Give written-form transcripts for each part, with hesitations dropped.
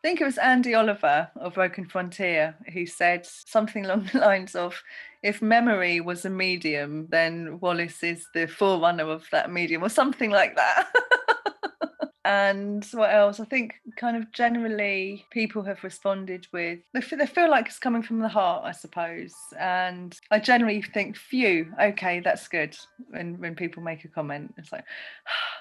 think it was Andy Oliver of Broken Frontier who said something along the lines of, if memory was a medium, then Wallace is the forerunner of that medium, or something like that. And what else? I think kind of generally people have responded with, they feel like it's coming from the heart, I suppose. And I generally think, phew, okay, that's good. When people make a comment, it's like,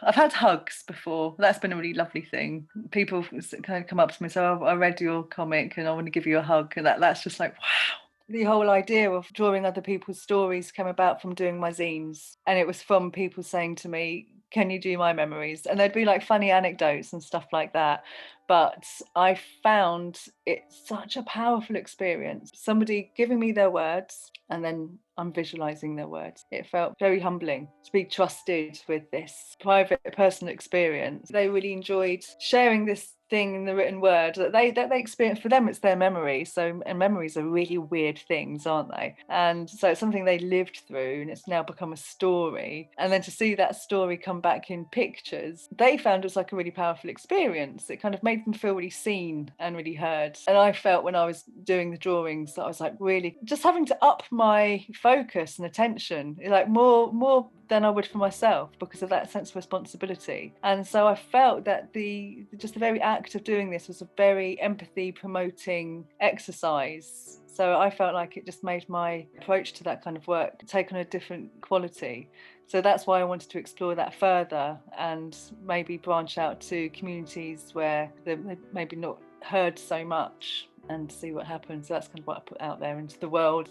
I've had hugs before. That's been a really lovely thing. People kind of come up to me and say, oh, I read your comic and I want to give you a hug. And that's just like, wow. The whole idea of drawing other people's stories came about from doing my zines. And it was from people saying to me, can you do my memories? And there'd be like funny anecdotes and stuff like that. But I found it such a powerful experience. Somebody giving me their words and then I'm visualizing their words. It felt very humbling to be trusted with this private personal experience. They really enjoyed sharing this thing in the written word that they experience. For them, it's their memory. So, and memories are really weird things, aren't they? And so it's something they lived through and it's now become a story. And then to see that story come back in pictures, they found it was like a really powerful experience. It kind of made them feel really seen and really heard. And I felt when I was doing the drawings that I was like really just having to up my focus and attention, like more than I would for myself, because of that sense of responsibility. And so I felt that the very act of doing this was a very empathy promoting exercise. So I felt like it just made my approach to that kind of work take on a different quality. So that's why I wanted to explore that further and maybe branch out to communities where they've maybe not heard so much and see what happens. So that's kind of what I put out there into the world.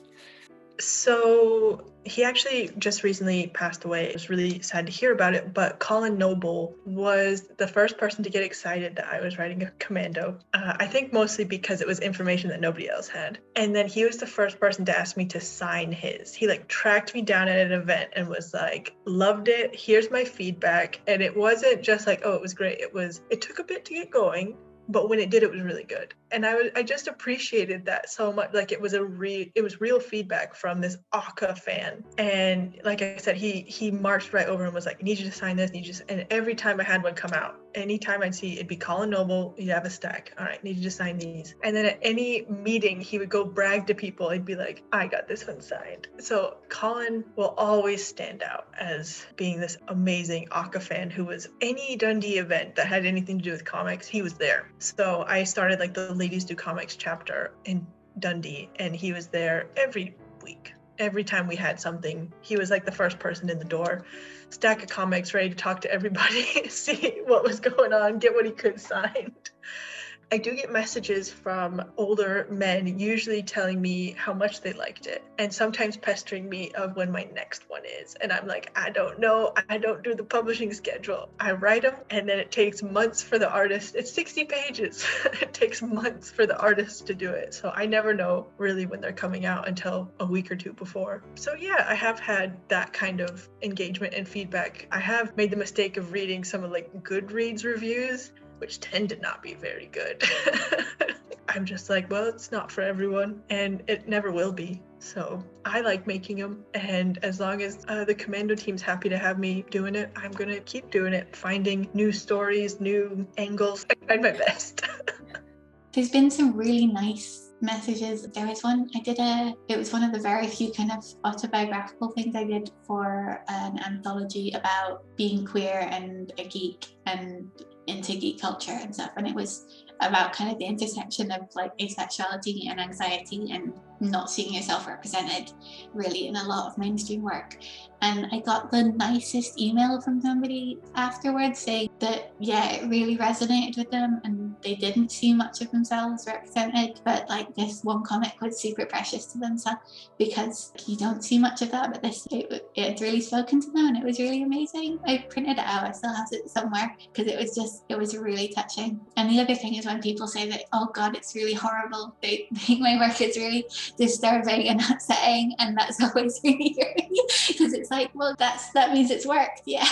So he actually just recently passed away. It was really sad to hear about it, but Colin Noble was the first person to get excited that I was writing a Commando. I think mostly because it was information that nobody else had. And then he was the first person to ask me to sign his. He like tracked me down at an event and was like, loved it, here's my feedback. And it wasn't just like, oh, it was great. It took a bit to get going, but when it did, it was really good. And I just appreciated that so much. Like it was real feedback from this Aka fan. And like I said, he marched right over and was like, I need you to sign this, and every time I had one come out, anytime I'd see it'd be Colin Noble, he'd have a stack. All right, need you to sign these. And then at any meeting, he would go brag to people. He'd be like, I got this one signed. So Colin will always stand out as being this amazing Aka fan who was any Dundee event that had anything to do with comics, he was there. So I started like the Ladies Do Comics chapter in Dundee, and he was there every week. Every time we had something, he was like the first person in the door, stack of comics, ready to talk to everybody, see what was going on, get what he could signed. I do get messages from older men usually telling me how much they liked it, and sometimes pestering me of when my next one is. And I'm like, I don't know. I don't do the publishing schedule. I write them, and then it takes months for the artist. It's 60 pages. It takes months for the artist to do it. So I never know really when they're coming out until a week or two before. So yeah, I have had that kind of engagement and feedback. I have made the mistake of reading some of like Goodreads reviews, which tend to not be very good. I'm just like, well, it's not for everyone, and it never will be. So I like making them, and as long as the Commando team's happy to have me doing it, I'm gonna keep doing it, finding new stories, new angles. I tried my best. There's been some really nice messages. There was one it was one of the very few kind of autobiographical things I did for an anthology about being queer and a geek and into geek culture and stuff, and it was about kind of the intersection of like asexuality and anxiety and not seeing yourself represented really in a lot of mainstream work. And I got the nicest email from somebody afterwards saying that, yeah, it really resonated with them and they didn't see much of themselves represented, but like this one comic was super precious to them, so because you don't see much of that, but it really spoken to them and it was really amazing. I printed it out, I still have it somewhere, because it was really touching. And the other thing is when people say that, oh God, it's really horrible, they think my work is really disturbing and upsetting, and that's always really great because it's like, well, that means it's worked, yeah.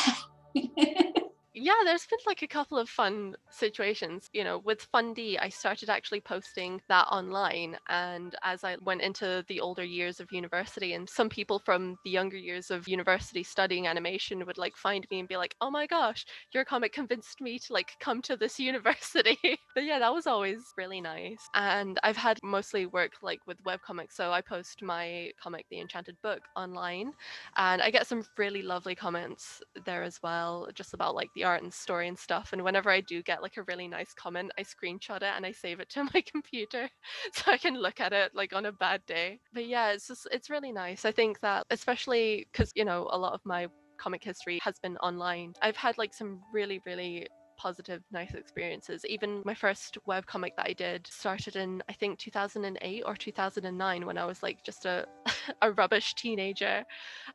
Yeah, there's been like a couple of fun situations. You know, with Fundee, I started actually posting that online. And as I went into the older years of university, and some people from the younger years of university studying animation would like find me and be like, oh my gosh, your comic convinced me to like come to this university. But yeah, that was always really nice. And I've had mostly work like with webcomics. So I post my comic, The Enchanted Book, online, and I get some really lovely comments there as well, just about like the art and story and stuff. And whenever I do get like a really nice comment, I screenshot it and I save it to my computer so I can look at it like on a bad day. But yeah, it's really nice. I think that especially because, you know, a lot of my comic history has been online. I've had like some really positive, nice experiences. Even my first webcomic that I did started in, I think, 2008 or 2009, when I was like just a rubbish teenager,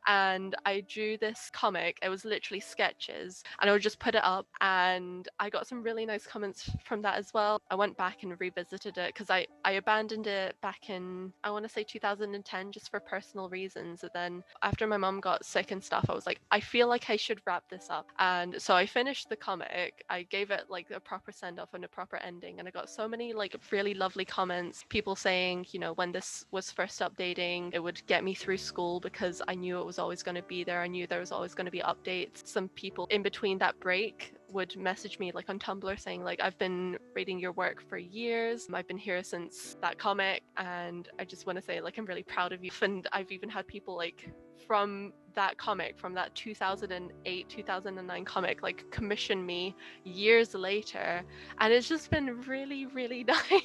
and I drew this comic. It was literally sketches, and I would just put it up, and I got some really nice comments from that as well. I went back and revisited it because I abandoned it back in, I want to say 2010, just for personal reasons. And then after my mom got sick and stuff, I was like, I feel like I should wrap this up. And so I finished the comic. I gave it like a proper send off and a proper ending, and I got so many like really lovely comments, people saying, you know, when this was first updating, it would get me through school because I knew it was always going to be there. I knew there was always going to be updates. Some people in between that break would message me like on Tumblr saying like, I've been reading your work for years, I've been here since that comic, and I just want to say like I'm really proud of you. And I've even had people like from that comic, from that 2008 2009 comic, like commission me years later, and it's just been really nice.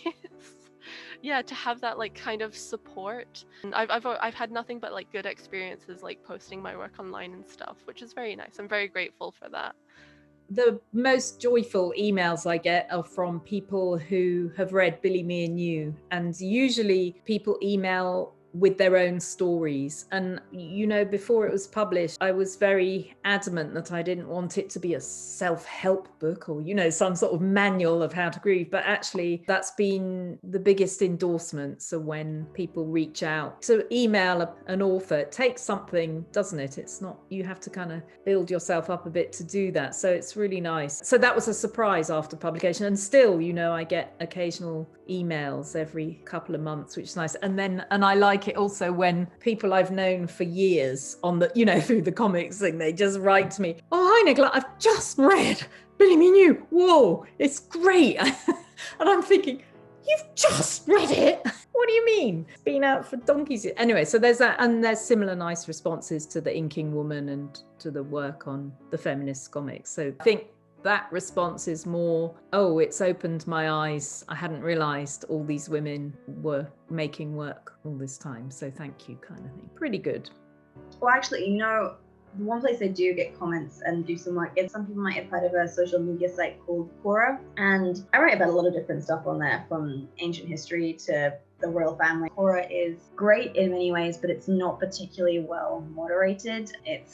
Yeah, to have that like kind of support. And I've had nothing but like good experiences like posting my work online and stuff, which is very nice. I'm very grateful for that. The most joyful emails I get are from people who have read Billy, Me and You, and usually people email with their own stories. And you know, before it was published, I was very adamant that I didn't want it to be a self-help book or, you know, some sort of manual of how to grieve. But actually that's been the biggest endorsement. So when people reach out to email an author, it takes something, doesn't it? It's not, you have to kind of build yourself up a bit to do that. So it's really nice. So that was a surprise after publication, and still, you know, I get occasional emails every couple of months, which is nice. And I like it also when people I've known for years on the, you know, through the comics thing, they just write to me, oh, hi Nicola, I've just read Billy, Me and You. Whoa, it's great. And I'm thinking, you've just read it? What do you mean? It's been out for donkeys. Anyway, so there's that, and there's similar nice responses to The Inking Woman and to the work on the feminist comics. So I think that response is more, oh, it's opened my eyes. I hadn't realized all these women were making work all this time. So thank you, kind of thing. Pretty good. Well, actually, you know, the one place I do get comments and do some work is, some people might have heard of a social media site called Quora. And I write about a lot of different stuff on there, from ancient history to the royal family. Quora is great in many ways, but it's not particularly well moderated. It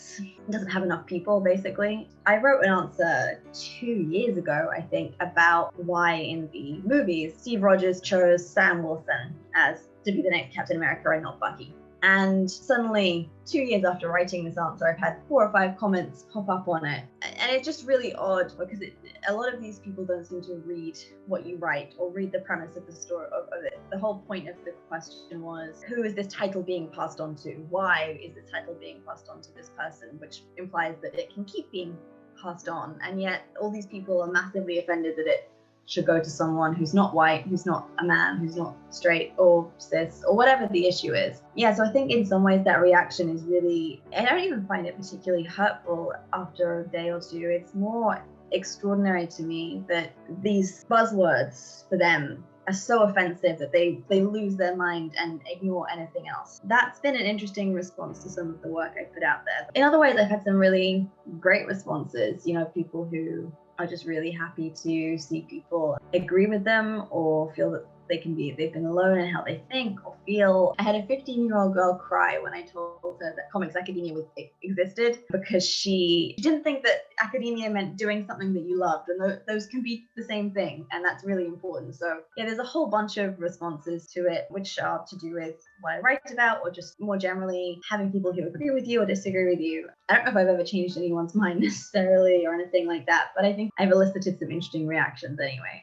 doesn't have enough people, basically. I wrote an answer 2 years ago, I think, about why in the movies Steve Rogers chose Sam Wilson as to be the next Captain America and not Bucky. And suddenly, 2 years after writing this answer, I've had 4 or 5 comments pop up on it. And it's just really odd because a lot of these people don't seem to read what you write or read the premise of the story of it. The whole point of the question was, who is this title being passed on to? Why is this title being passed on to this person? Which implies that it can keep being passed on. And yet all these people are massively offended that it should go to someone who's not white, who's not a man, who's not straight or cis, or whatever the issue is. Yeah, so I think in some ways that reaction is really, I don't even find it particularly hurtful after a day or two. It's more extraordinary to me that these buzzwords for them are so offensive that they lose their mind and ignore anything else. That's been an interesting response to some of the work I put out there. In other ways, I've had some really great responses, you know, people who are just really happy to see people agree with them or feel that they've been alone in how they think or feel. I had a 15-year-old girl cry when I told her that comics academia existed, because she didn't think that academia meant doing something that you loved, and those can be the same thing, and that's really important. So yeah, there's a whole bunch of responses to it, which are to do with what I write about, or just more generally having people who agree with you or disagree with you. I don't know if I've ever changed anyone's mind necessarily or anything like that, but I think I've elicited some interesting reactions anyway.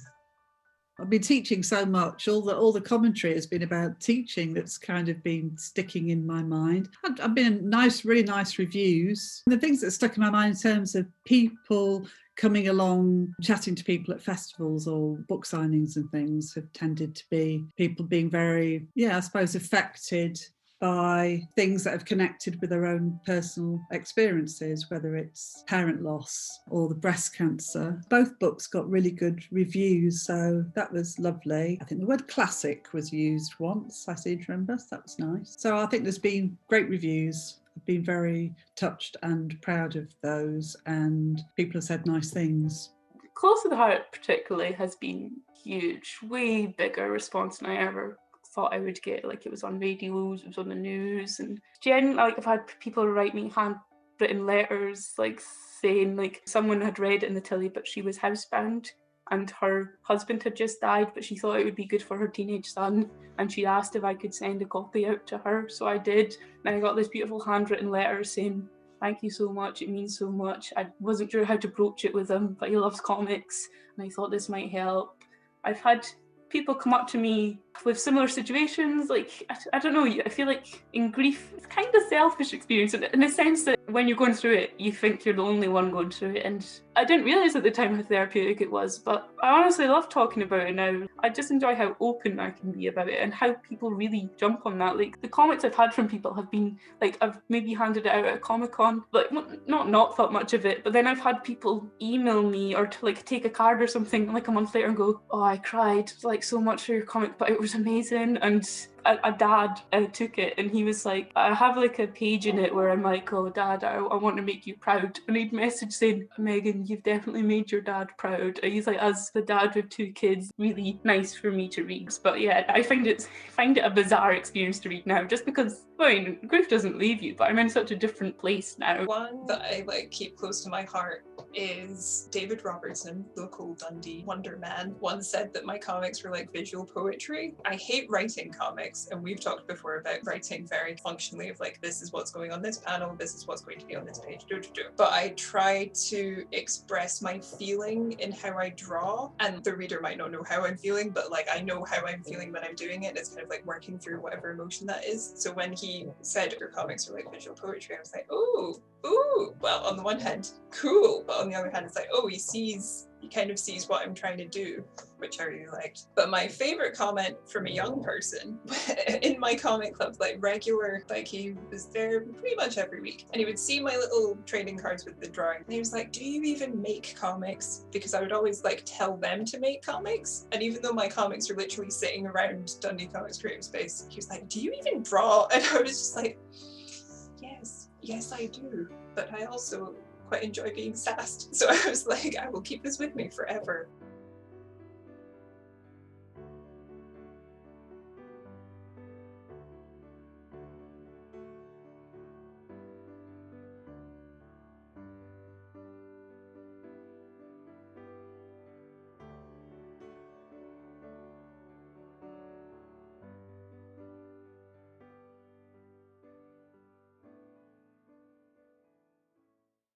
I've been teaching so much. All the commentary has been about teaching. That's kind of been sticking in my mind. I've been really nice reviews. And the things that stuck in my mind in terms of people coming along, chatting to people at festivals or book signings and things have tended to be people being very, I suppose, affected by things that have connected with their own personal experiences, whether it's parent loss or the breast cancer. Both books got really good reviews, so that was lovely. I think the word classic was used once, I seem to remember, so that was nice. So I think there's been great reviews. I've been very touched and proud of those, and people have said nice things. Close to the Heart particularly has been huge, way bigger response than I ever thought I would get. Like, it was on radios, it was on the news, and genuinely, like, I've had people write me handwritten letters, like saying like someone had read it in the telly but she was housebound and her husband had just died, but she thought it would be good for her teenage son, and she asked if I could send a copy out to her, so I did, and I got this beautiful handwritten letter saying thank you so much, it means so much. I wasn't sure how to broach it with him, but he loves comics and I thought this might help. I've had people come up to me with similar situations, like, I don't know, I feel like in grief, it's kind of selfish experience in the sense that when you're going through it, you think you're the only one going through it, and I didn't realise at the time how therapeutic it was, but I honestly love talking about it now. I just enjoy how open I can be about it and how people really jump on that. Like, the comments I've had from people have been, like, I've maybe handed it out at a Comic-Con, like, not thought much of it, but then I've had people email me or to, like, take a card or something, like, a month later and go, oh, I cried, like, so much for your comic, but it was amazing, and a dad took it and he was like, I have like a page in it where I'm like, oh dad, I want to make you proud, and he'd message saying, Megan, you've definitely made your dad proud. And he's like, as the dad with 2 kids, really nice for me to read. But yeah, I find it a bizarre experience to read now, just because, I mean, grief doesn't leave you, but I'm in such a different place now. One that I like keep close to my heart is David Robertson, local Dundee Wonder Man, once said that my comics were like visual poetry. I hate writing comics, and we've talked before about writing very functionally of like, this is what's going on this panel, this is what's going to be on this page, but I try to express my feeling in how I draw, and the reader might not know how I'm feeling, but like, I know how I'm feeling when I'm doing it. It's kind of like working through whatever emotion that is. So when he said your comics are like visual poetry, I was like, ooh, well, on the one hand, cool, but on the other hand, it's like, oh, he kind of sees what I'm trying to do, which I really liked. But my favorite comment from a young person in my comic club, like regular, like he was there pretty much every week, and he would see my little trading cards with the drawing, and he was like, do you even make comics? Because I would always like tell them to make comics, and even though my comics are literally sitting around Dundee Comics Creative Space, he was like, do you even draw? And I was just like, yes I do, but I also quite enjoy being sassed. So I was like, I will keep this with me forever.